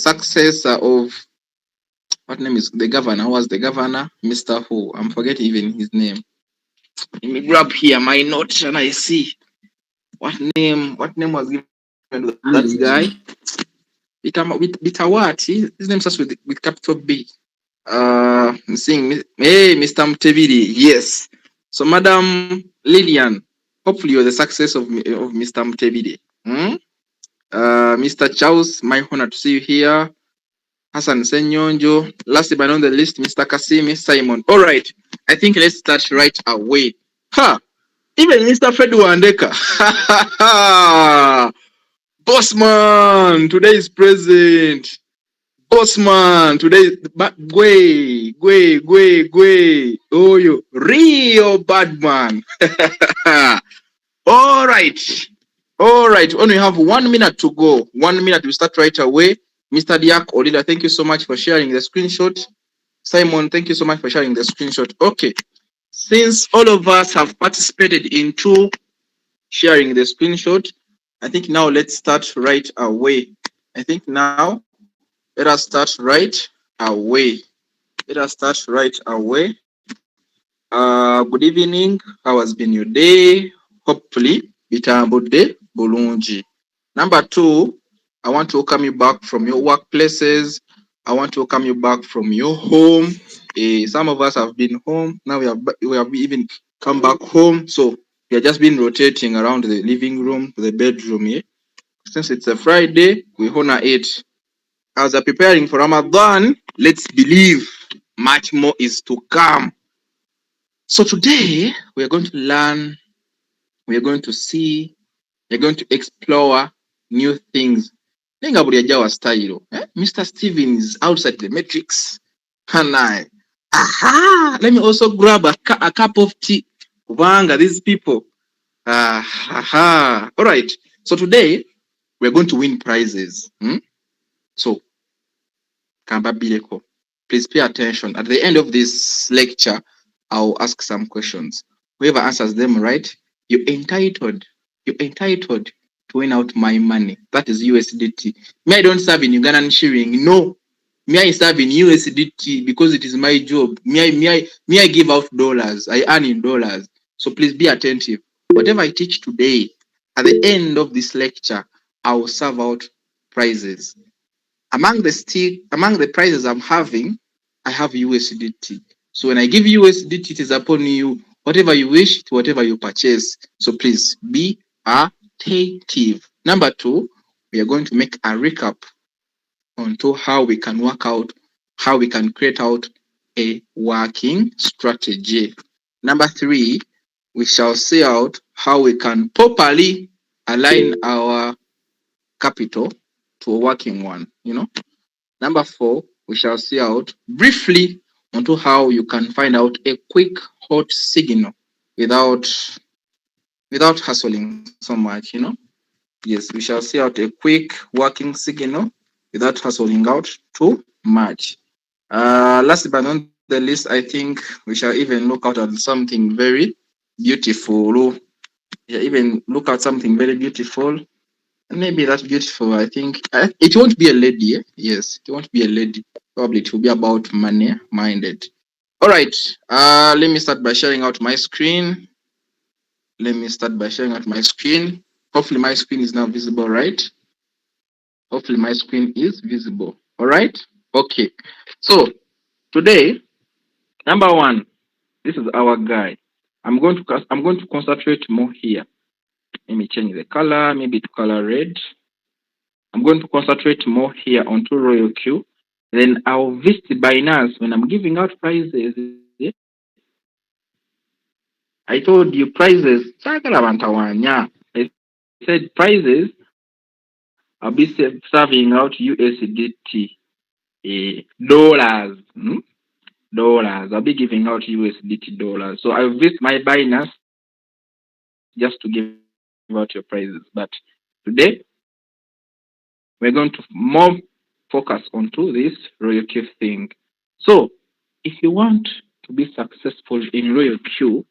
successor of what name is the governor? Who was the governor? Mr. Who? I'm forgetting even his name. Let me grab here my note and I see what name was given to that guy. Bita what? His name starts with capital B. I'm seeing, hey, Mr. Mtevidi, yes. So, Madam Lillian, hopefully you're the success of Mr. Mtevidi. Mr. Charles, my honor to see you here. Hassan Senyonjo. Last but not the list, Mr. Kasimi Simon. All right, I think let's start right away. Even Mr. Fred Wandeka. Bossman, today is present. Bossman, today, Gwe. Oh, you real bad man. All right. Only have 1 minute to go. 1 minute, we start right away. Mr. Diak Olida, thank you so much for sharing the screenshot. Simon, thank you so much for sharing the screenshot. Okay. Since all of us have participated into sharing the screenshot, I think now let's start right away. Let us start right away. Good evening. How has been your day? Hopefully, bitambudde bulungi. Number 2, I want to welcome you back from your workplaces. I want to welcome you back from your home. Some of us have been home. Now we have even come back home. So we have just been rotating around the living room to the bedroom here. Since it's a Friday, we honor it. As we're preparing for Ramadan, let's believe much more is to come. So today we are going to learn, we are going to see, we are going to explore new things. Style. Mr. Steven is outside the matrix. And let me also grab a cup of tea. Wanga, these people. All right. So today we're going to win prizes. So, Kamba Bileko, please pay attention. At the end of this lecture, I'll ask some questions. Whoever answers them right, you're entitled to win out my money. That is USDT. Me, I don't serve in Ugandan shilling. No. Me, I serve in USDT because it is my job. Me, I give out dollars. I earn in dollars. So please be attentive. Whatever I teach today, at the end of this lecture, I will serve out prizes. Among the prizes I'm having, I have USDT. So when I give USDT, it is upon you, whatever you wish to whatever you purchase. So please be attentive. Number 2, we are going to make a recap onto how we can create out a working strategy. Number 3, we shall see out how we can properly align our capital to a working one, Number 4, we shall see out briefly onto how you can find out a quick hot signal without hustling so much, Yes, we shall see out a quick working signal without hustling out too much. Last but not the least, I think we shall even look out at something very beautiful. Maybe that's beautiful. I think it won't be a lady. Yes, it won't be a lady. Probably it will be about money minded. All right. Let me start by sharing out my screen. Hopefully my screen is now visible, right? Hopefully my screen is visible. All right. Okay. So today, number 1, this is our guy. I'm going to concentrate more here. Let me change the color, maybe to color red. I'm going to concentrate more here onto Royal Q. Then I'll visit Binance when I'm giving out prizes. I told you prizes. I said prizes. I'll be serving out USDT dollars. Dollars. I'll be giving out USDT dollars. So I'll visit my Binance just to give out your prizes. But today, we're going to more focus onto this Royal Q thing. So, if you want to be successful in Royal Q,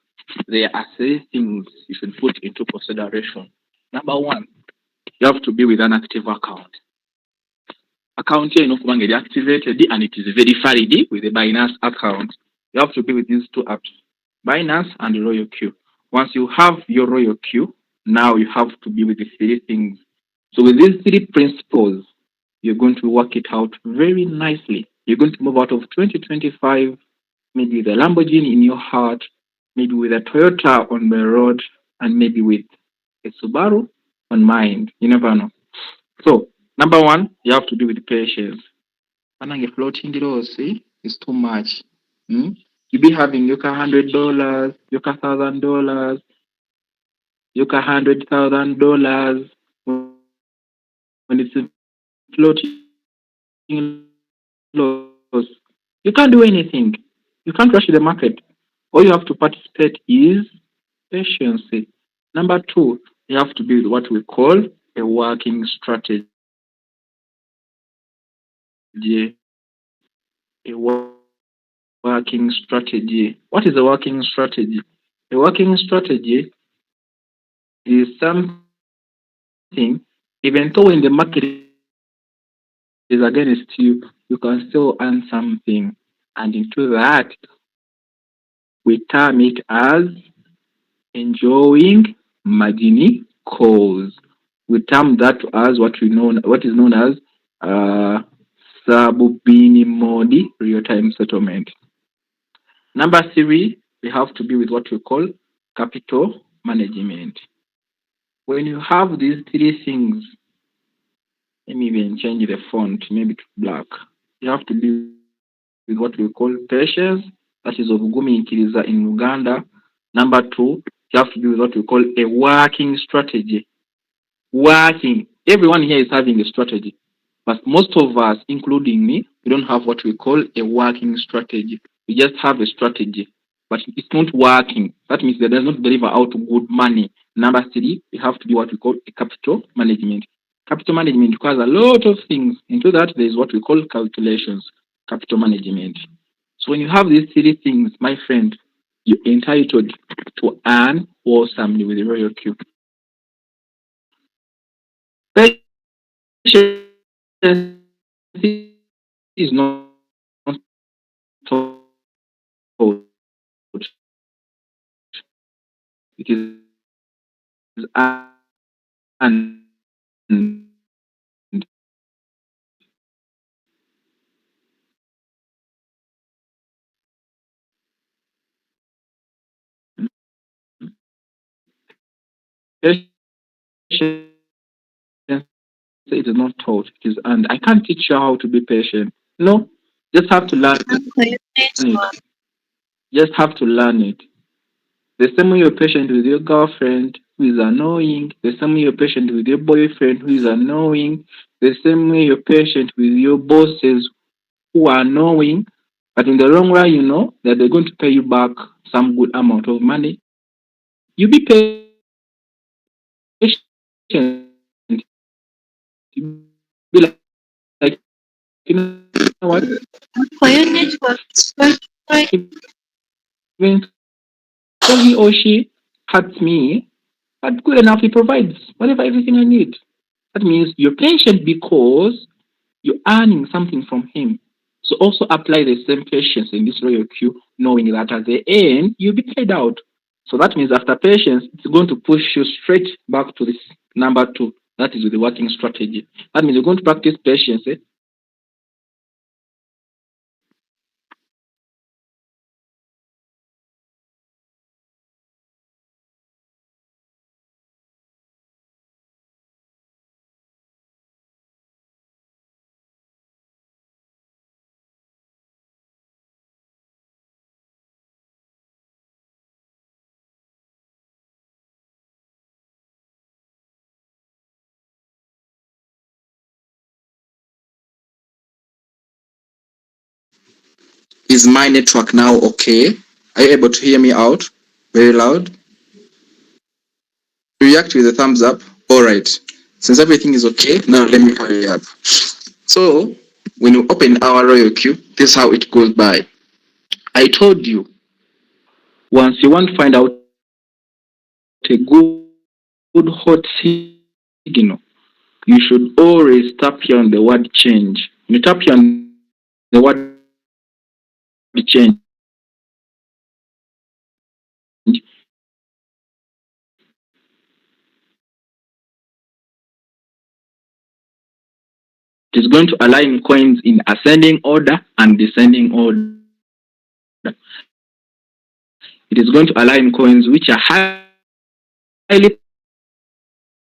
there are 3 things you should put into consideration. Number 1, you have to be with an active account. account here inokuba nga activated and it is very valid with the Binance account. You have to be with these two apps, Binance and Royal Q. Once you have your Royal Q, now you have to be with the three things. So with these three principles, you're going to work it out very nicely. You're going to move out of 2025, maybe with a Lamborghini in your heart, maybe with a Toyota on the road, and maybe with a Subaru on mind. You never know. So, number one, you have to be with patience. Panang floating loss is too much. Hmm? You be having your $100, your $1,000, your $100,000 when it's floating loss. You can't do anything. You can't rush the market. All you have to participate is patience. Number two, you have to build what we call a working strategy. A working strategy. What is a working strategy? A working strategy is something, even though when the market is against you, you can still earn something. And into that, we term it as enjoying margin calls. We term that as what is known as uh, sub-binary real-time settlement. Number three, we have to be with what we call capital management. When you have these three things, let me even change the font maybe to black. You have to be with what we call patience, that is Obugumi Nkiriza in Uganda. Number two, you have to be with what we call a working strategy. Working. Everyone here is having a strategy. But most of us, including me, we don't have what we call a working strategy. We just have a strategy, but it's not working. That means that does not deliver out good money. Number three, we have to do what we call a capital management. Capital management requires a lot of things. Into that, there is what we call calculations, capital management. So when you have these three things, my friend, you're entitled to earn awesomely with the Royal Q. Patience is not taught. It is earned. Patience, it is not taught. It is earned. I can't teach you how to be patient. No, just have to learn it. Just have to learn it. The same way you're patient with your girlfriend who is annoying, the same way you're patient with your boyfriend who is annoying, the same way you're patient with your bosses who are annoying, but in the long run, you know that they're going to pay you back some good amount of money. You be patient. You be like, you know what? Even though he or she hurts me, but good enough, he provides whatever everything I need. That means you're patient because you're earning something from him. So also apply the same patience in this Royal Queue, knowing that at the end you'll be paid out. So that means after patience, it's going to push you straight back to this number two. That is with the working strategy. That means you're going to practice patience. Is my network now okay? Are you able to hear me out? Very loud. React with a thumbs up. All right. Since everything is okay, now let me hurry up. So, when you open our Royal Queue, this is how it goes by. I told you, once you want to find out a good hot signal, you should always tap here on the word change. When you tap here on the word change, it is going to align coins in ascending order and descending order. It is going to align coins which are highly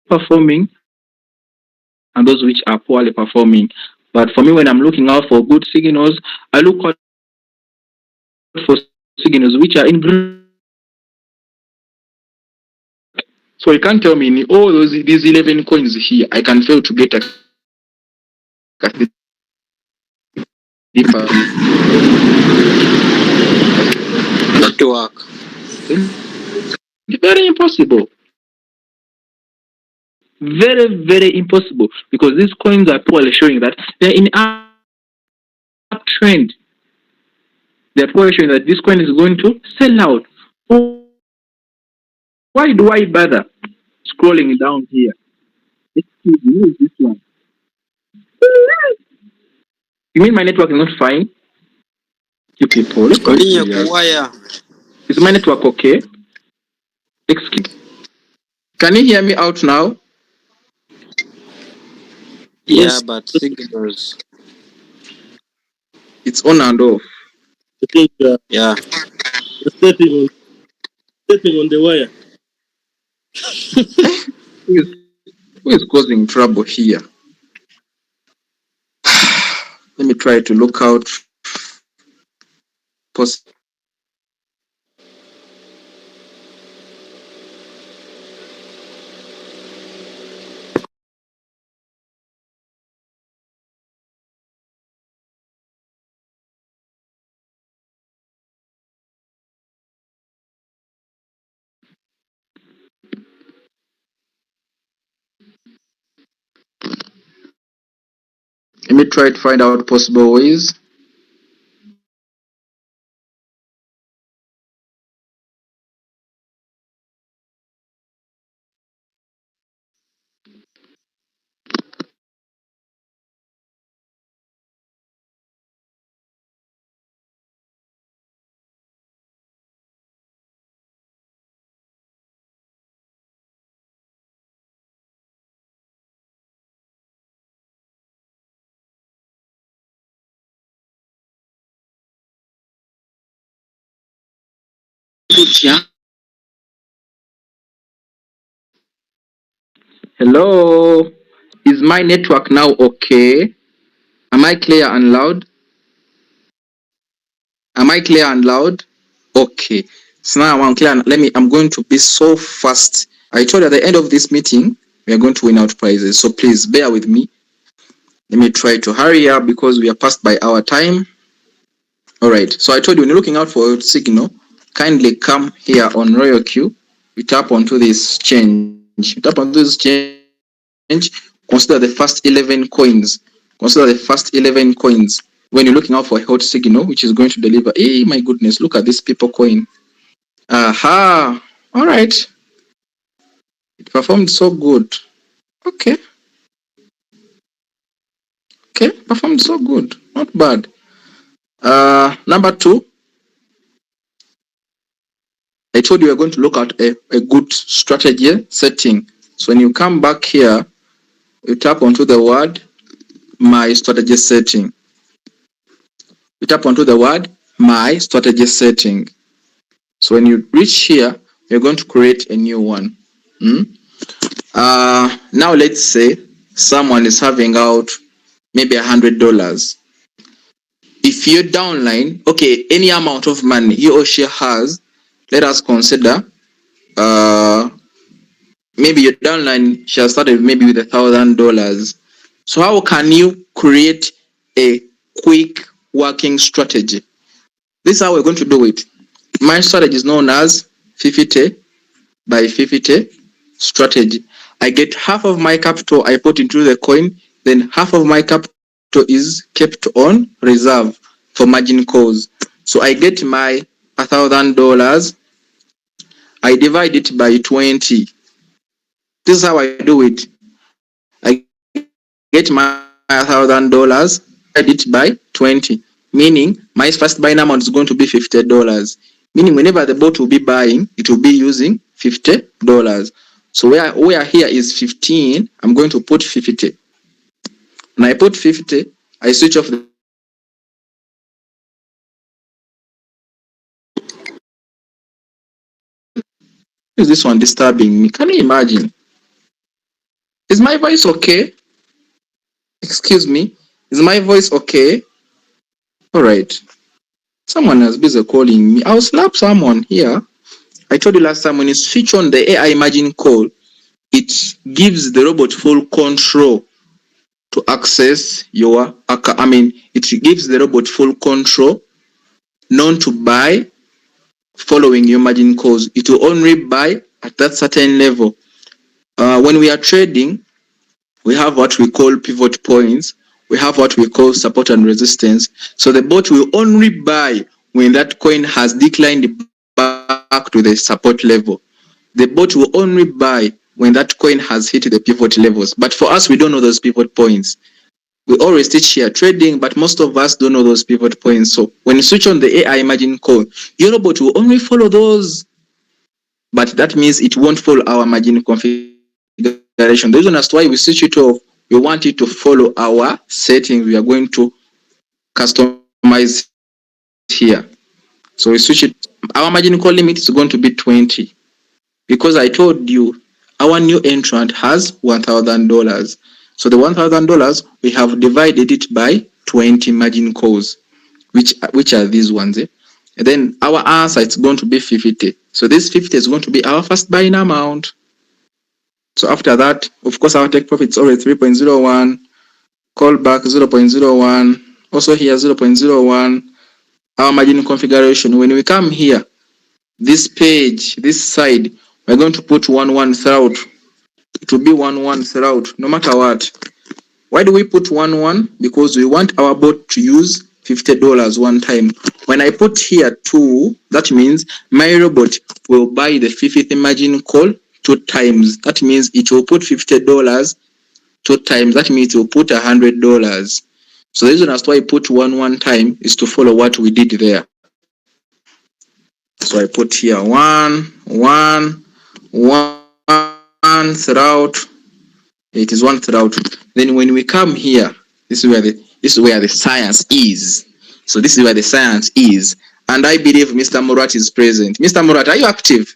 performing and those which are poorly performing. But for me, when I'm looking out for good signals, I look out for signals which are in green. So you can't tell me in all these 11 coins here, I can fail to get a deeper. Not to work. Very impossible. Very, very impossible, because these coins are poorly showing that they're in uptrend. They're poorly showing that this coin is going to sell out. So why do I bother scrolling down here? Excuse me, who is this one? You mean my network is not fine? You people, let's go. Is my network okay? Excuse. Can you hear me out now? Yeah, but signals. It's on and off. I think Yeah. you're stepping on the wire. Who is causing trouble here? Let me try to look out. Let me try to find out possible ways. Hello, is my network now okay? Am I clear and loud? Am I clear and loud? Okay. So now I'm clear. I'm going to be so fast. I told you at the end of this meeting, we are going to win out prizes. So please bear with me. Let me try to hurry up because we are past by our time. All right. So I told you when you're looking out for a signal, kindly come here on Royal Q. You tap onto this change. You tap onto this change. Consider the first 11 coins. Consider the first 11 coins when you're looking out for a hot signal, which is going to deliver. Hey, my goodness, look at this people coin. Aha. All right. It performed so good. Okay. Okay. Performed so good. Not bad. Number 2. I told you we're going to look at a good strategy setting. So when you come back here, you tap onto the word my strategy setting. You tap onto the word my strategy setting. So when you reach here, you're going to create a new one. Now let's say someone is having out maybe $100. If your downline, okay, any amount of money he or she has, let us consider maybe your downline she has started maybe with $1,000. So how can you create a quick working strategy? This is how we're going to do it. My strategy is known as 50 by 50 strategy. I get half of my capital I put into the coin, then half of my capital is kept on reserve for margin calls. So I get my $1,000, I divide it by 20. This is how I do it. I get get my $1,000, divide it by 20, meaning my first buying amount is going to be $50. Meaning whenever the bot will be buying, it will be using $50. So where here is 15, I'm going to put 50. When I put 50, I switch off the is this one disturbing me? Can you imagine? Is my voice okay? Excuse me. Is my voice okay? All right. Someone is busy calling me. I'll slap someone here. I told you last time when you switch on the AI margin call, it gives the robot full control to access your account. I mean, it gives the robot full control not to buy following your margin calls. It will only buy at that certain level. When we are trading, we have what we call pivot points. We have what we call support and resistance. So the bot will only buy when that coin has declined back to the support level. The bot will only buy when that coin has hit the pivot levels. But for us, we don't know those pivot points. We always teach here trading, but most of us don't know those pivot points. So when you switch on the AI margin call, your robot will only follow those, but that means it won't follow our margin configuration. The reason as to why we switch it off, we want it to follow our settings. We are going to customize here. So we switch it. Our margin call limit is going to be 20. Because I told you our new entrant has $1,000. So the $1,000 we have divided it by 20 margin calls, which are these ones. And then our answer is going to be 50. So this 50 is going to be our first buying amount. So after that, of course, our take profit is already 3.01, callback 0.01, also here 0.01. Our margin configuration. When we come here, this page, this side, we're going to put 1 throughout. It will be 1 throughout, no matter what. Why do we put 1? Because we want our bot to use $50 one time. When I put here 2, that means my robot will buy the 50th margin call 2 times. That means it will put $50 2 times. That means it will put $100. So the reason as to why I put 1 time is to follow what we did there. So I put here 1 throughout. It is 1 throughout. Then when we come here, this is where the science is. So this is where the science is. And I believe Mr. Murat is present. Mr. Murat, are you active?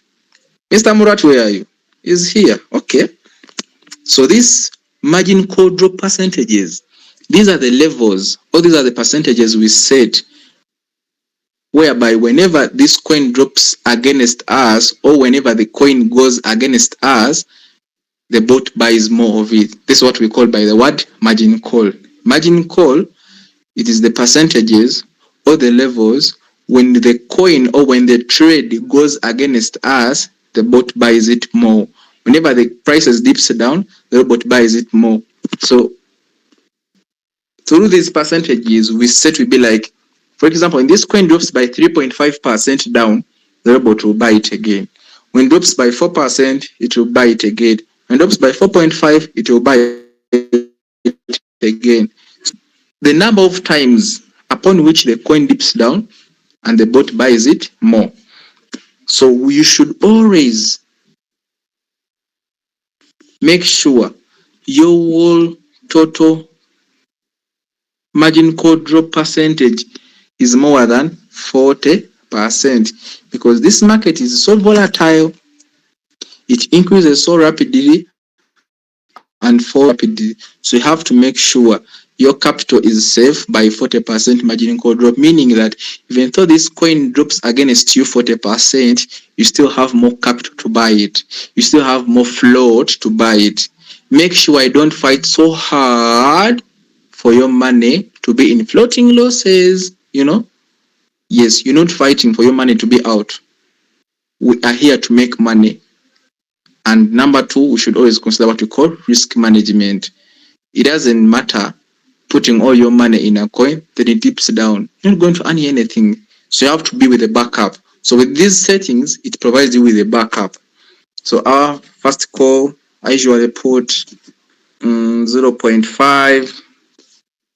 Mr. Murat, where are you? He's here. Okay. So this margin call drop percentages, these are the levels, or these are the percentages we set, whereby whenever this coin drops against us, or whenever the coin goes against us, the bot buys more of it. This is what we call by the word margin call. Margin call, it is the percentages or the levels when the coin or when the trade goes against us, the bot buys it more. Whenever the prices dips down, the bot buys it more. So through these percentages, we set to be like, for example, when this coin drops by 3.5% down, the robot will buy it again. When it drops by 4%, it will buy it again. When it drops by 4.5%, it will buy it again. The number of times upon which the coin dips down and the bot buys it more. So you should always make sure your whole total margin call drop percentage is more than 40%, because this market is so volatile. It increases so rapidly and falls rapidly. So you have to make sure your capital is safe by 40% margin call drop, meaning that even though this coin drops against you 40%, you still have more capital to buy it. You still have more float to buy it. Make sure I don't fight so hard for your money to be in floating losses, Yes, you're not fighting for your money to be out. We are here to make money. And number 2, we should always consider what we call risk management. It doesn't matter putting all your money in a coin, then it dips down. You're not going to earn anything. So you have to be with a backup. So with these settings, it provides you with a backup. So our first call, I usually put 0.5.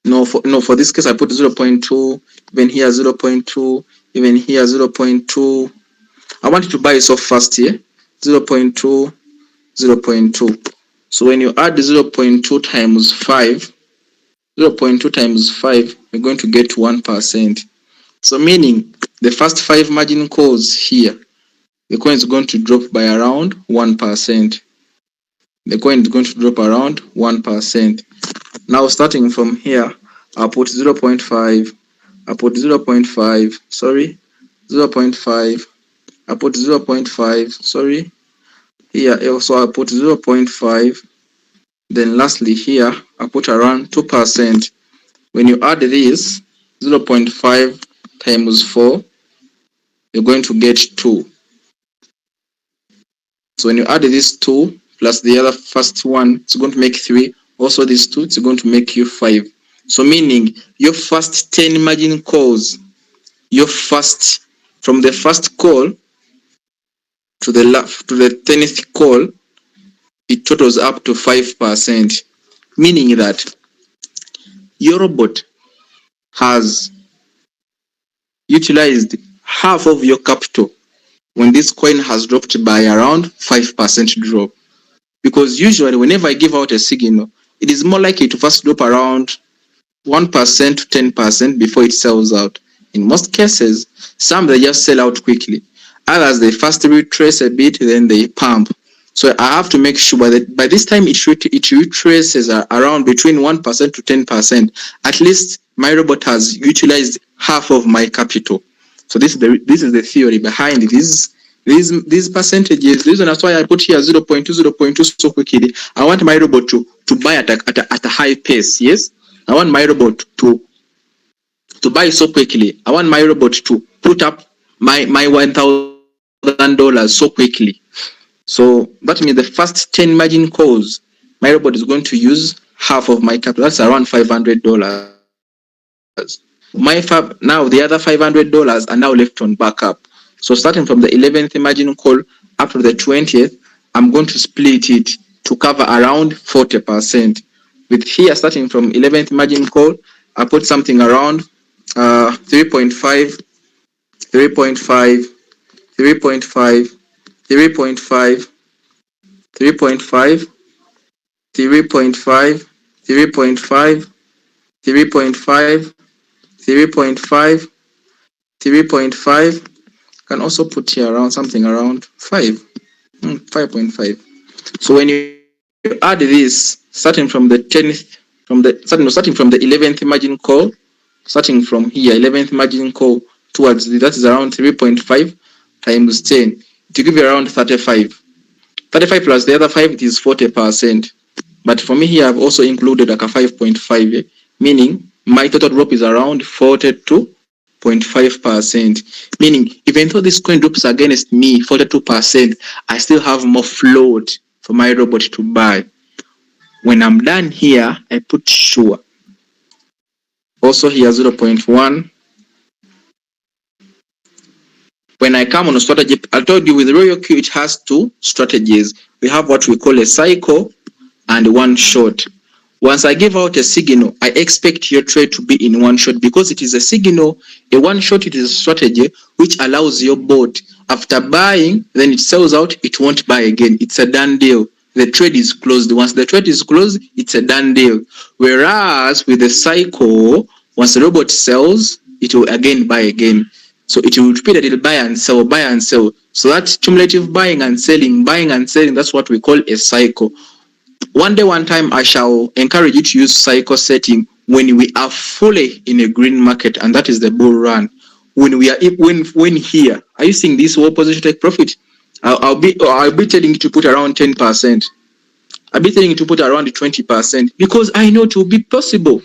No, for this case I put 0.2. Even here 0.2. Even here 0.2. I want you to buy so fast here. 0.2, 0.2. So when you add 0.2 times 5, 0.2 times 5, you're going to get 1%. So meaning the first 5 margin calls here, the coin is going to drop by around 1%. The coin is going to drop around 1%. Now starting from here, I'll put 0.5. I put 0.5. Sorry, 0.5. I put 0.5. Sorry. Here also I put 0.5. Then lastly here I put around 2%. When you add this 0.5 times 4, you're going to get 2. So when you add this 2 plus the other first one, it's going to make 3. Also this 2, it's going to make you 5. So meaning your first 10 margin calls, from the first call to the 10th call, it totals up to 5%. Meaning that your robot has utilized half of your capital when this coin has dropped by around 5% drop. Because usually whenever I give out a signal, it is more likely to first drop around 1% to 10% before it sells out. In most cases, some they just sell out quickly. Others they first retrace a bit, then they pump. So I have to make sure that by this time it retraces around between 1% to 10%. At least my robot has utilized half of my capital. So this is the theory behind it. These percentages. The reason that's why I put here 0.2, 0.2 so quickly. I want my robot to buy at a high pace. Yes, I want my robot to buy so quickly. I want my robot to put up my $1,000 so quickly. So that means the first 10 margin calls, my robot is going to use half of my capital. That's around $500. Now the other $500 are now left on backup. So starting from the 11th margin call up to the 20th, I'm going to split it to cover around 40%. With here starting from 11th margin call, I put something around 3.5, 3.5, 3.5, 3.5, 3.5, 3.5, 3.5, 3.5, 3.5, 3.5. Can also put here around something around 5, 5.5. So when you add this, starting from the 10th, starting from the 11th margin call, starting from here, 11th margin call towards that is around 3.5 times 10. To give you around 35. 35 plus the other 5, it is 40%. But for me here, I've also included like a 5.5, meaning my total drop is around 42.5%. Meaning, even though this coin drops against me 42%, I still have more float for my robot to buy. When I'm done here, I put sure. Also here 0.1. When I come on a strategy, I told you with Royal Q, it has 2 strategies. We have what we call a cycle and one shot. Once I give out a signal, I expect your trade to be in one shot because it is a signal. A one shot, it is a strategy which allows your bot, after buying, then it sells out, it won't buy again. It's a done deal. The trade is closed. Once the trade is closed, it's a done deal. Whereas with the cycle, once the robot sells, it will again buy again. So it will repeat that it'll buy and sell, buy and sell. So that cumulative buying and selling, that's what we call a cycle. One day, one time, I shall encourage you to use cycle setting when we are fully in a green market, and that is the bull run. When we are when here, are you seeing this whole position take profit? I'll be telling you to put around 10%. I'll be telling you to put around 20% because I know it will be possible.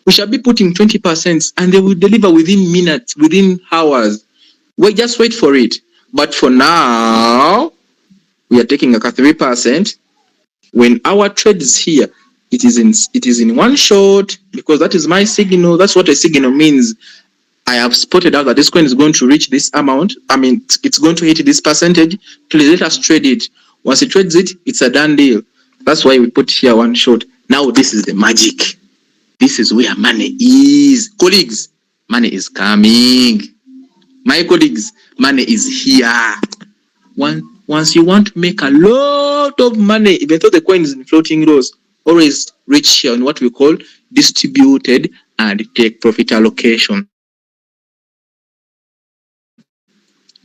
We shall be putting 20% and they will deliver within minutes, within hours. Just wait for it. But for now, we are taking like a 3%. When our trade is here, it is in one shot because that is my signal. That's what a signal means. I have spotted out that this coin is going to reach this amount. I mean, it's going to hit this percentage. Please let us trade it. Once it trades it, it's a done deal. That's why we put here one shot. Now this is the magic. This is where money is. Colleagues, money is coming. My colleagues, money is here. Once you want to make a lot of money, even though the coin is in floating rows, always reach here on what we call distributed and take profit allocation.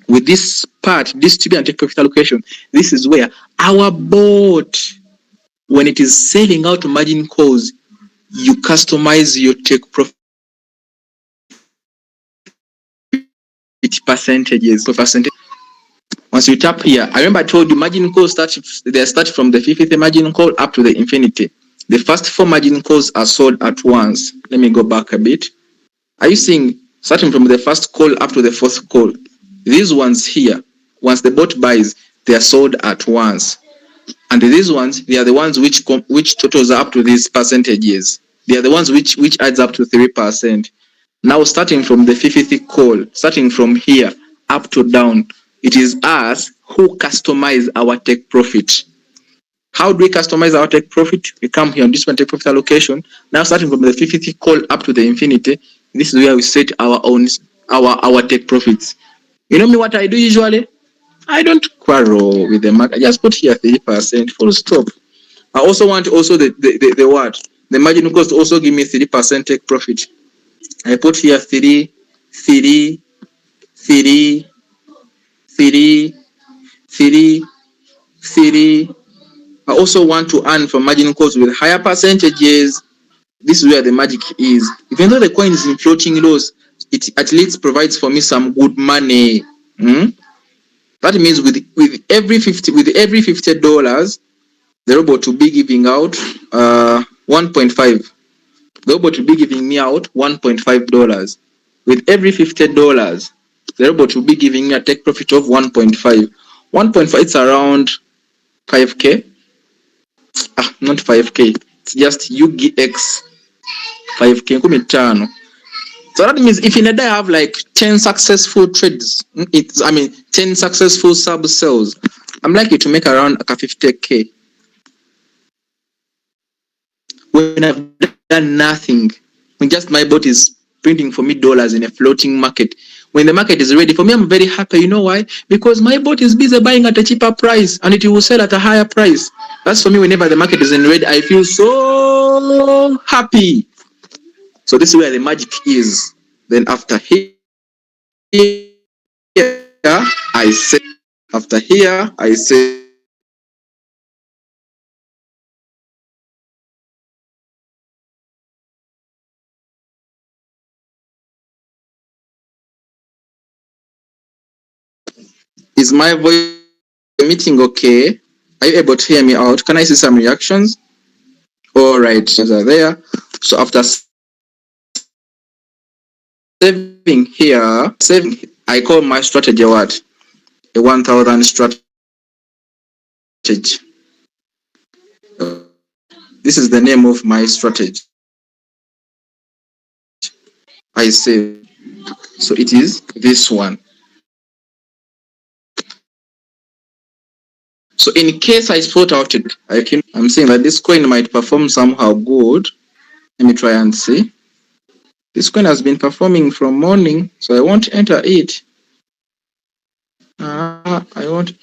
With this part, distribute and take profit allocation, this is where our bot, when it is selling out margin calls, you customize your take profit percentages. Once you tap here, I remember I told you margin calls start from the 50th margin call up to the infinity. The first 4 margin calls are sold at once. Let me go back a bit. Are you seeing starting from the first call up to the 4th call? These ones here, once the bot buys, they are sold at once. And these ones, they are the ones which totals up to these percentages. They are the ones which adds up to 3%. Now, starting from the 50th call, starting from here up to down, it is us who customize our take profit. How do we customize our take profit? We come here on this one, take profit allocation. Now, starting from the 50th call up to the infinity, this is where we set our own our take profits. You know me, what I do usually? I don't quarrel with the market. I just put here 3%, full stop. I also want the what? The margin cost also give me 3% take profit. I put here 3. I also want to earn from margin calls with higher percentages. This is where the magic is. Even though the coin is in floating lows, it at least provides for me some good money. That means with every $50, the robot will be giving out 1.5. The robot will be giving me out $1.5. With every $50, the robot will be giving me a take profit of 1.5. 1.5, it's around 5K. Not 5K. It's just UGX 5K. So that means if in a day I have like 10 successful trades, 10 successful sub sales, I'm likely to make around 50K. When I've done nothing, when just my bot is printing for me dollars in a floating market. When the market is ready for me, I'm very happy. You know why? Because my bot is busy buying at a cheaper price and it will sell at a higher price. That's for me. Whenever the market is in red, I feel so happy. So this is where the magic is. Then after here, I say, is my voice meeting okay? Are you able to hear me out? Can I see some reactions? All right, are there. So after saving, I call my strategy what? A 1000 strategy. This is the name of my strategy. I save. So it is this one. So in case I spot out it, I'm saying that this coin might perform somehow good. Let me try and see. This coin has been performing from morning, so I won't enter it.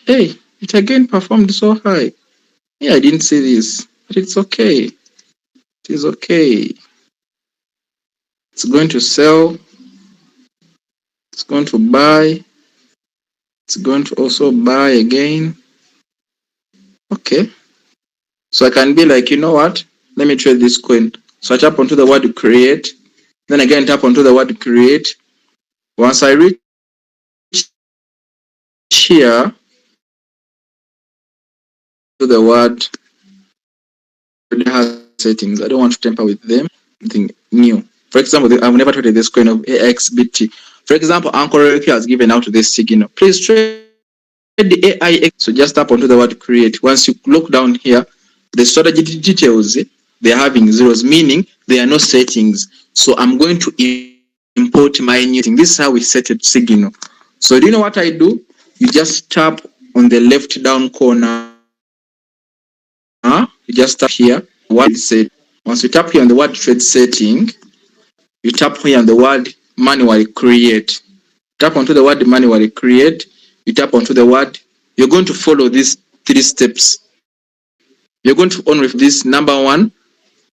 Hey, it again performed so high. Yeah, I didn't see this, but it's okay. It is okay. It's going to sell. It's going to buy. It's going to also buy again. Okay. So I can be like, you know what? Let me trade this coin. So I tap onto the word create. Then again, tap onto the word create. Once I reach here to the word, it has settings. I don't want to tamper with them. Something new. For example, I've never traded this coin of AXBT. For example, Uncle Ricky has given out this signal. Please trade the AIX. So just tap onto the word create. Once you look down here, the strategy details, they are having zeros, meaning there are no settings. So I'm going to import my new thing. This is how we set a signal. So do you know what I do? You just tap on the left down corner you just tap here, word set. Once you tap here on the word trade setting, you tap here on the word manually create. Tap onto the word manually create, you tap onto the word, you're going to follow these 3 steps. You're going to on with this number 1,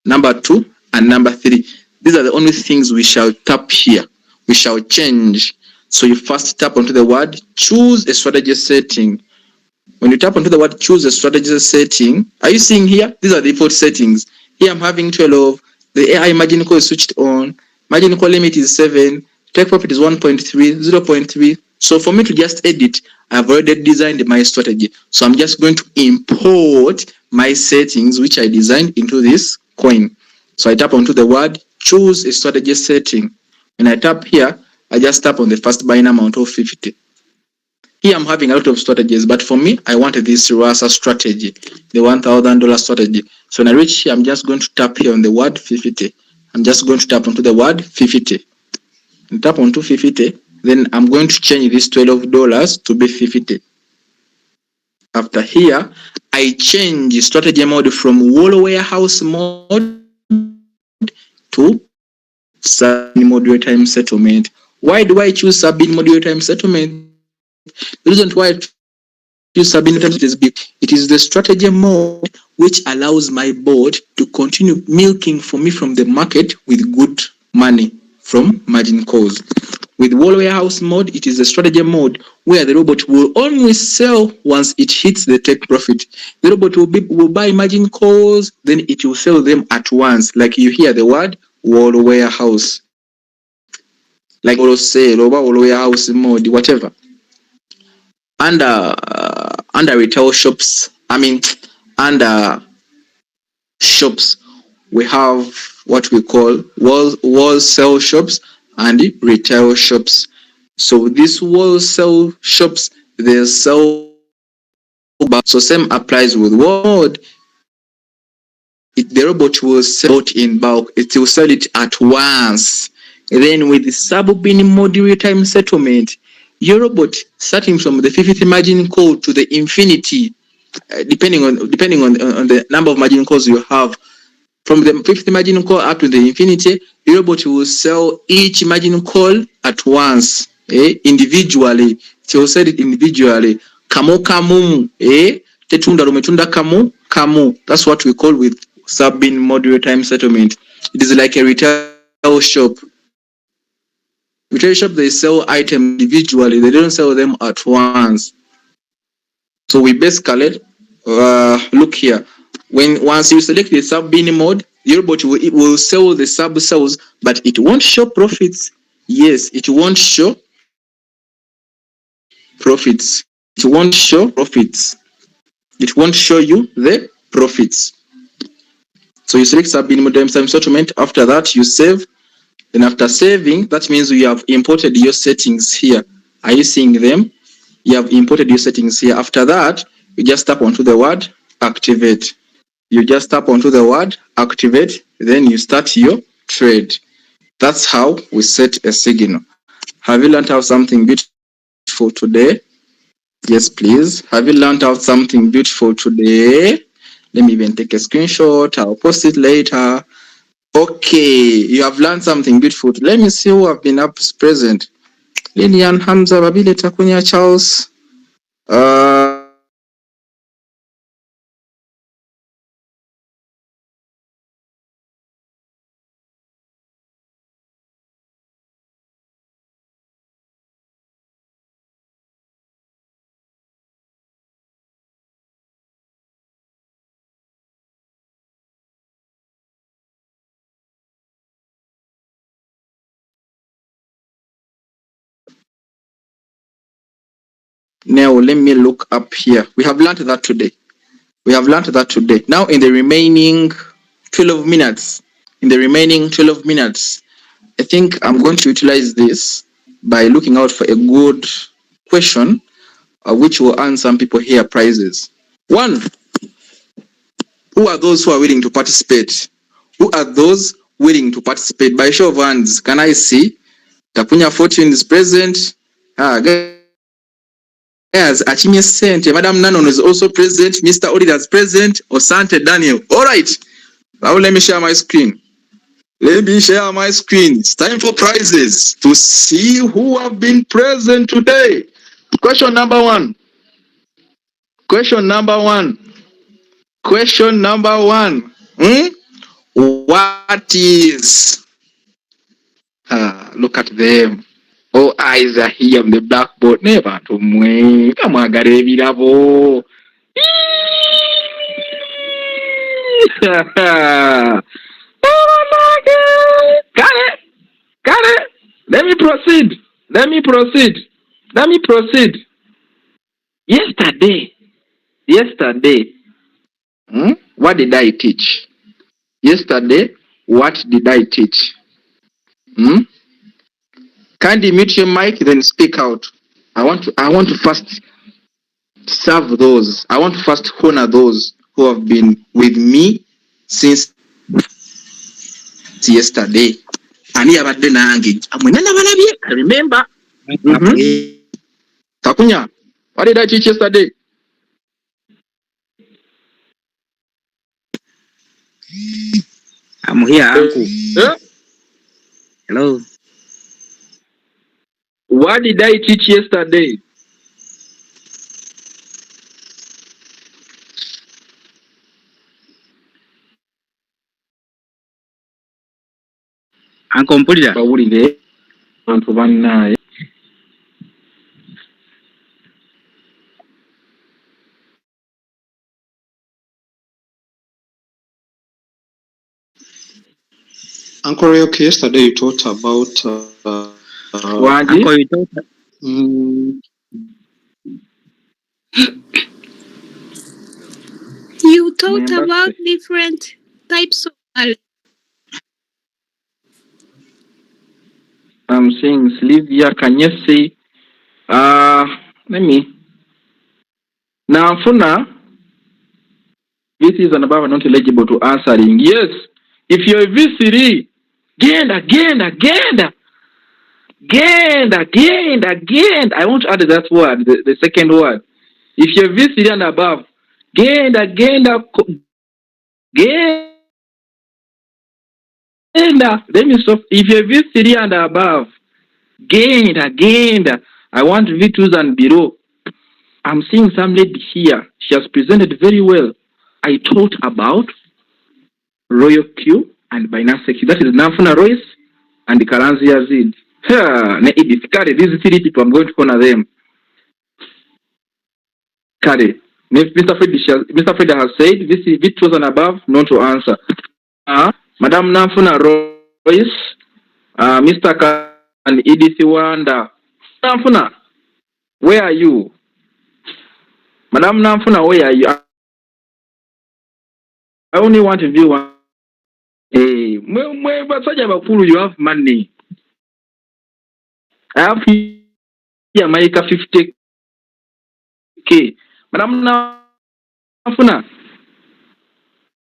number 2, and number 3. These are the only things we shall tap here. We shall change. So you first tap onto the word choose a strategy setting. When you tap onto the word choose a strategy setting, are you seeing here? These are the default settings. Here I'm having 12. The AI margin call is switched on. Margin call limit is 7. Take profit is 1.3, 0.3. So for me to just edit, I've already designed my strategy. So I'm just going to import my settings, which I designed into this coin. So I tap onto the word choose a strategy setting. When I tap here, I just tap on the first buying amount of 50. Here I'm having a lot of strategies, but for me, I wanted this Rasa strategy, the $1,000 strategy. So when I reach here, I'm just going to tap here on the word 50. I'm just going to tap onto the word 50. And tap onto 50, then I'm going to change this $12 to be 50. After here, I change strategy mode from wall warehouse mode to sub-in mode real-time settlement. Why do I choose sub-in mode real-time settlement? The reason why I choose sub-in is because it is the strategy mode which allows my board to continue milking for me from the market with good money from margin calls. With wall warehouse mode, it is the strategy mode where the robot will only sell once it hits the take profit. The robot will buy margin calls, then it will sell them at once. Like you hear the word wall warehouse. Like sale over wall warehouse mode, whatever. Under retail shops, under shops, we have what we call wholesale shops and retail shops. So these wholesale shops, they sell, so same applies with mode. The robot will sell it in bulk. It will sell it at once. Then with the sub-bin mode real-time settlement, your robot, starting from the 50 margin call to the infinity, depending on the number of margin calls you have, from the 50 margin call up to the infinity, the robot will sell each margin call at once, individually. It will sell it individually. Kamu, tetunda lumetunda kamu. That's what we call with sub-bin mode real-time settlement. It is like a retail shop. Retail shop, they sell items individually. They don't sell them at once. So we basically look here. Once you select the sub-bin mode, the robot will sell the sub-cells, but it won't show profits. Yes, it won't show profits. It won't show profits. It won't show you the profits. So you select sub-bin mode real-time settlement. After that, you save. Then after saving, that means you have imported your settings here. Are you seeing them? You have imported your settings here. After that, you just tap onto the word activate. You just tap onto the word activate, then you start your trade. That's how we set a signal. Have you learned out something beautiful today? Yes, please. Have you learned out something beautiful today? Let me even take a screenshot. I'll post it later. Okay, you have learned something beautiful. Let me see who have been up present. Lillian, Hamza, Babile, Takunya, Charles. Now, let me look up here. We have learned that today. Now, in the remaining 12 minutes, I think I'm going to utilize this by looking out for a good question, which will earn some people here prizes. One, who are those who are willing to participate? By show of hands, can I see? Tapunya Fortune is present. As Achimye Sente, Madam Nanon is also present, Mr. Auditor is present, Osante Daniel. All right, now let me share my screen. Let me share my screen. It's time for prizes to see who have been present today. Question number one. Question number one. Question number one. What is? Look at them. All eyes are here on the blackboard. Never to me. Come on, Gareviravo. Got it. Got it. Let me proceed. Let me proceed. Let me proceed. Yesterday. What did I teach? Yesterday, what did I teach? Kindly mute your mic, then speak out. I want to first serve those. I want to first honor those who have been with me since yesterday. Ani abadde nange. Amwenana balabye. I remember. Takunya, what did I teach yesterday? I'm here, Uncle. Hello. What did I teach yesterday? Uncle Mpulira. Bawulire abantu bannaye. Uncle Ryok, yesterday you taught about Uncle, you taught You talked about different types of allergy. I'm saying Sylvia, can you say let me now Funa, this is and above not eligible to answering. Yes. If you're a V3, genda. I want to add that word, the second word. If you're V3 and above, genda. Let me stop. If you're V3 and above, genda. I want V2s and below. I'm seeing some lady here. She has presented very well. I taught about Royal Q and Binance Q. That is Nafuna Royce and Karanzi Yazid. These three people, I'm going to honor them. Kare. Mr. Fred has said, this is V2s and above, not to answer. Madam Nafuna Royce, Mr. and Edith Wanda. Nafuna, where are you? Madam Namfuna, where are you? I only want to view one. Hey, but such a fool, you have money. I have here America 50K. Madam Namfuna,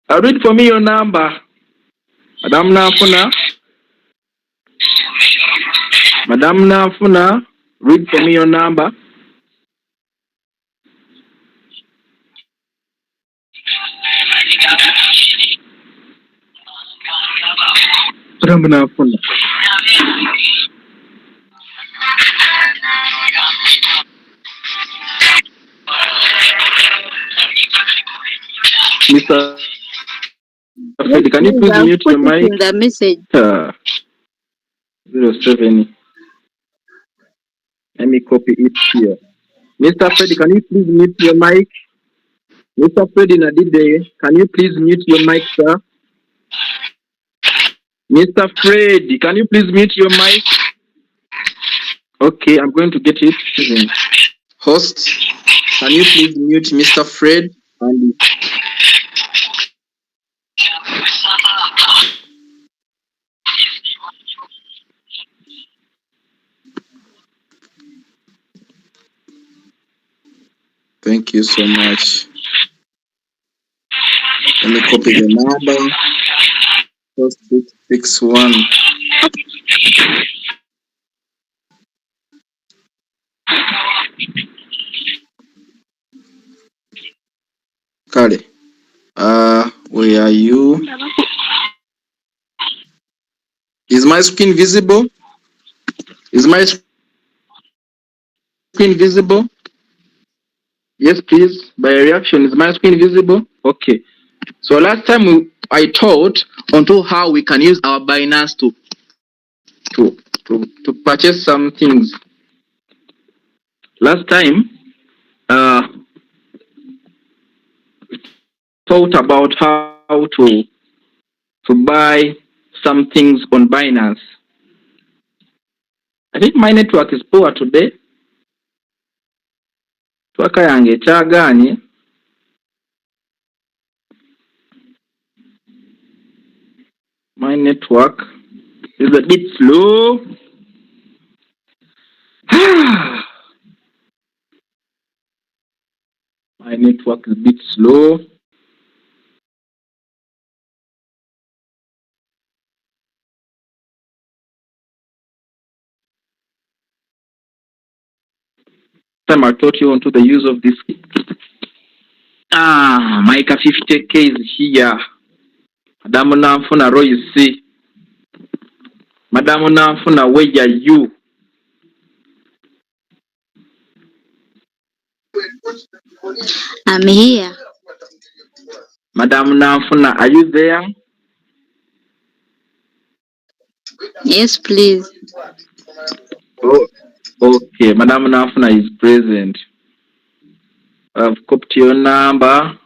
read for me your number. Madam Namfuna. Madam Namfuna, read for me your number. Madam Namfuna. Mr. Fred, can you please mute your mic? In the message. 07. Let me copy it here. Mr. Fred, can you please mute your mic? Mr. Fred Nadide, can you please mute your mic, sir? Mr. Fred, can you please mute your mic? Okay, I'm going to get it. Host, can you please mute Mr. Fred? Thank you so much. Let me copy the number. 4661. are you? Is my screen visible? Is my screen visible? Yes, please. By reaction, is my screen visible? Okay. So last time I taught onto how we can use our Binance to purchase some things. Last time, taught about how to buy some things on Binance. I think my network is poor today. Twaka yange chaganye. My network is a bit slow. My network is a bit slow. Time I taught you onto the use of this. Micah 50K is here. Madam Namfuna Royce. Madam Namfuna, where are you? I'm here. Madam Namfuna, are you there? Yes, please. Oh, okay. Madam Namfuna is present. I've copied your number.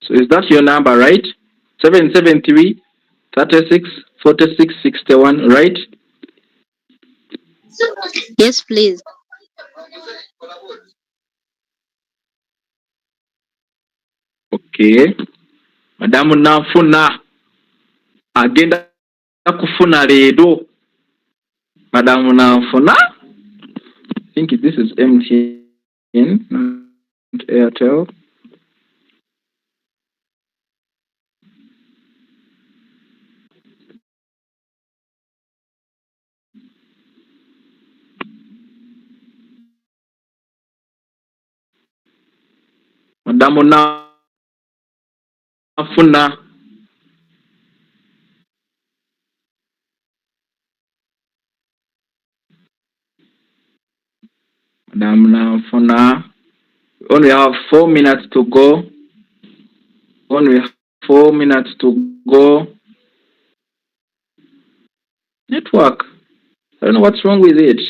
So is that your number, right? 773 36 46 61, right? Yes, please. Okay. Madam Namfuna agenda kufuna leero. Madam Namfuna. I think this is MTN, not Airtel. Madam Namfuna. Madam Namfuna. We only have 4 minutes to go. Only 4 minutes to go. Network. I don't know what's wrong with it.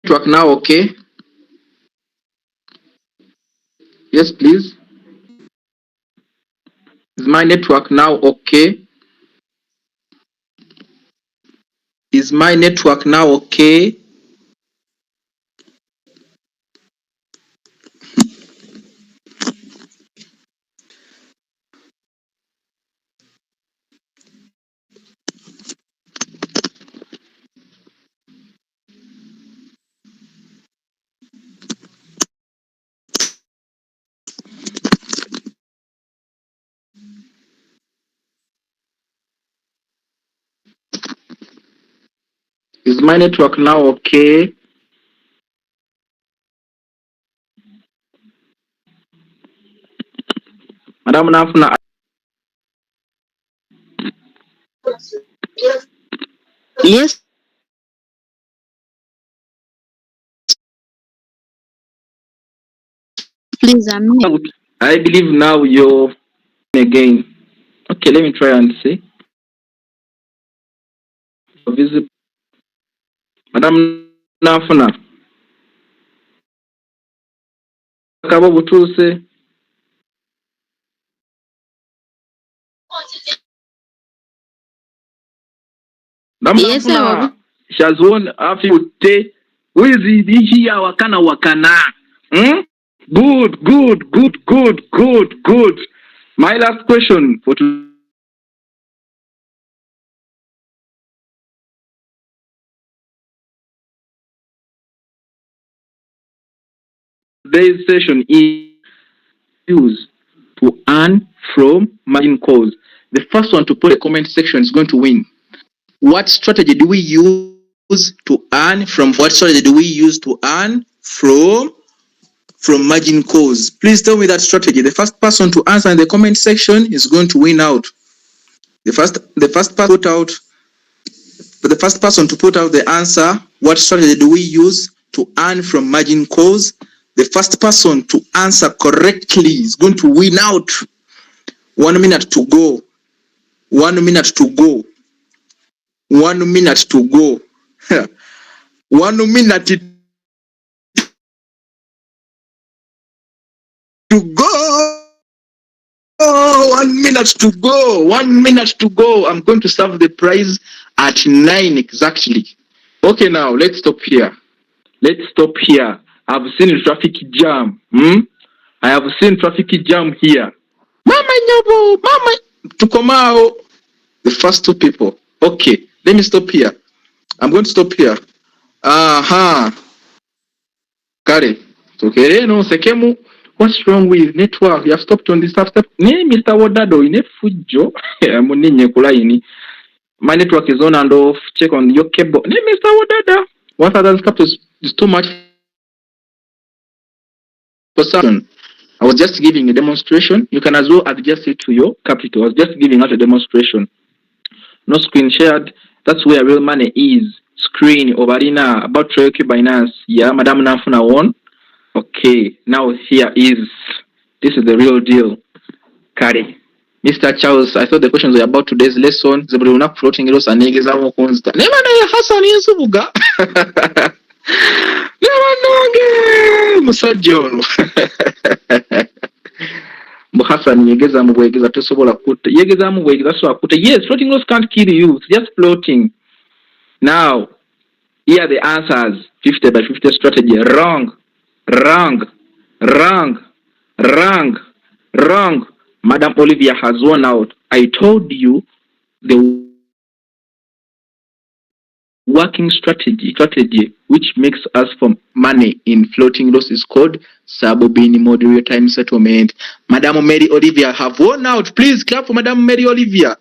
Network now okay? Yes, please. Is my network now okay? Is my network now okay? Is my network now okay? Madam Nafuna, Yes, please. I'm here. I believe now you're again. Okay, let me try and see. Visible. Madam Nafuna. Kabo butuse. Yes, sir. She has won a few days. Who is here? Wakana. Good. My last question for today's session is used to earn from margin calls. The first one to put a comment section is going to win. What strategy do we use to earn from? What strategy do we use to earn from margin calls? Please tell me that strategy. The first person to answer in the comment section is going to win out. The first person to put out the answer, what strategy do we use to earn from margin calls? The first person to answer correctly is going to win out. 1 minute to go. 1 minute to go. 1 minute to go. 1 minute to go. 1 minute to go. 1 minute to go. I'm going to serve the prize at 9 exactly. Okay, now let's stop here. I've seen a traffic jam. I have seen traffic jam here. Mama Nyabo, Mama Tukomao. The first two people. Okay, let me stop here. I'm going to stop here. Kare. Okay, no, Sekemu. What's wrong with network? You have stopped on this step. Ne, Mr. Wadado, in a fujo. My network is on and off. Check on your cable. Ne, Mr. Wadada. What other stuff is too much for certain. I was just giving a demonstration. You can as well adjust it to your capital. I was just giving out a demonstration. No screen shared. That's where real money is. Screen overina about Troyoki Binance. Yeah, Madam Nafuna won. Okay, now here is. This is the real deal. Kari. Mr. Charles, I thought the questions were about today's lesson. Zebruna floating heroes and niggas are more constant. Never know Hassan is Subuga. Never know Musajon. Hassan yegeza mu bwegeza tosobola kutta. Yegeza mu bwegeza so akutta. Yes, floating loss can't kill you. It's just floating. Now, here are the answers. 50 by 50 strategy. Wrong. Madam Olivia has won out. I told you the working strategy which makes us for money in floating loss is called subordinate moderate time settlement. Madam Mary Olivia have won out. Please clap for Madam Mary Olivia.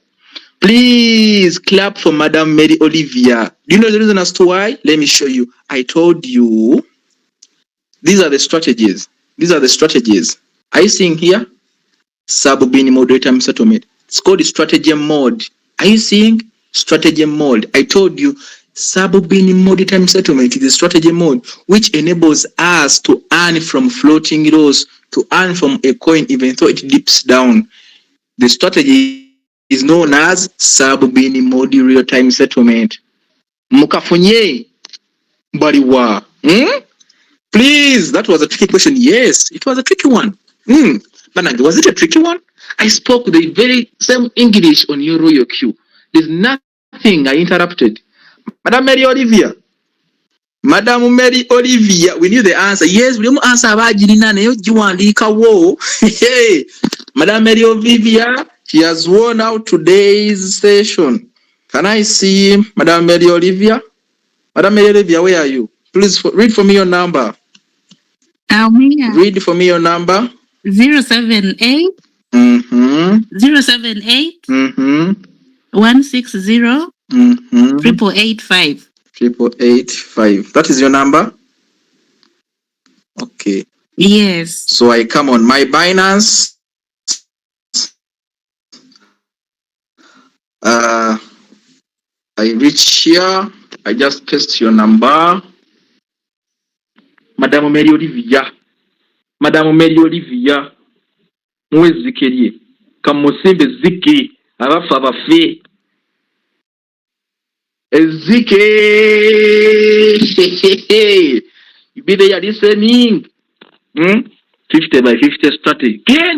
Please clap for Madam Mary Olivia. Do you know the reason as to why? Let me show you. I told you these are the strategies. Are you seeing here? Subordinate moderate time settlement. It's called strategy mode. Are you seeing? Strategy mode. I told you subordinate moderate time settlement is the strategy mode which enables us to earn from floating loss, to earn from a coin even though it dips down. The strategy is known as subordinate moderate real time settlement. Mukafunye bariwa. Please, that was a tricky question. Yes, it was a tricky one. But was it a tricky one? I spoke the very same English on your royal queue. There's nothing I interrupted. Madam Mary Olivia, we knew the answer. Yes, we don't answer about Jirina. Hey, Madam Mary Olivia, she has won out today's session. Can I see Madam Mary Olivia? Madam Mary Olivia, where are you? Please read for me your number. Read for me your number. 078 078 160 885. 885. That is your number? Okay. Yes. So I come on my Binance. I reach here. I just paste your number. Madam Mary Olivia. Mwezi kerie. Kamusimbe ziki. Abafa bafe. Ezike. You be there listening. 50 by 50 strategy. Again.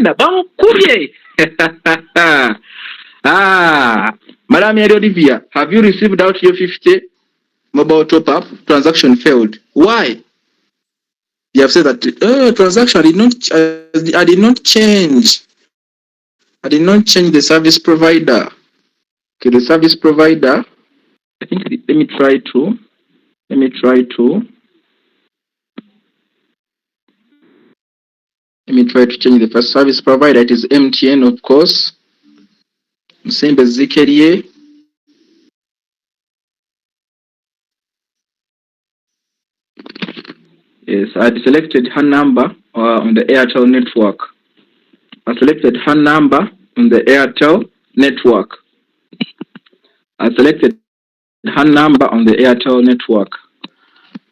Bamukubye. Madam Mary Olivia, have you received out your 50 mobile top-up? Transaction failed. Why? You have said that transaction I did not change. I did not change the service provider. Okay, the service provider. I think let me try to change the first service provider. It is MTN, of course. Musembe Zikerie. Yes, I selected her number on the Airtel network. I selected her number on the Airtel network.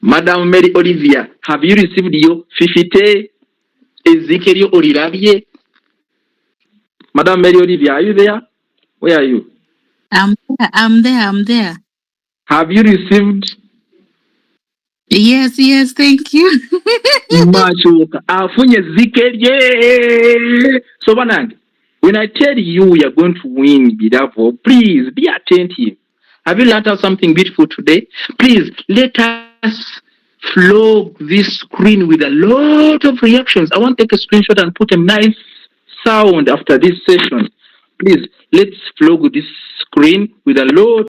Madam Mary Olivia, have you received your 50? Ezekiel Olirabie? Madam Mary Olivia, are you there? Where are you? I'm there. Have you received? Yes, thank you. Machuka. Afunye Ezekiel. So, Banang, when I tell you we are going to win, Bidavo, please be attentive. Have you learned out something beautiful today? Please let us flog this screen with a lot of reactions. I want to take a screenshot and put a nice sound after this session. Please, let's flog this screen with a lot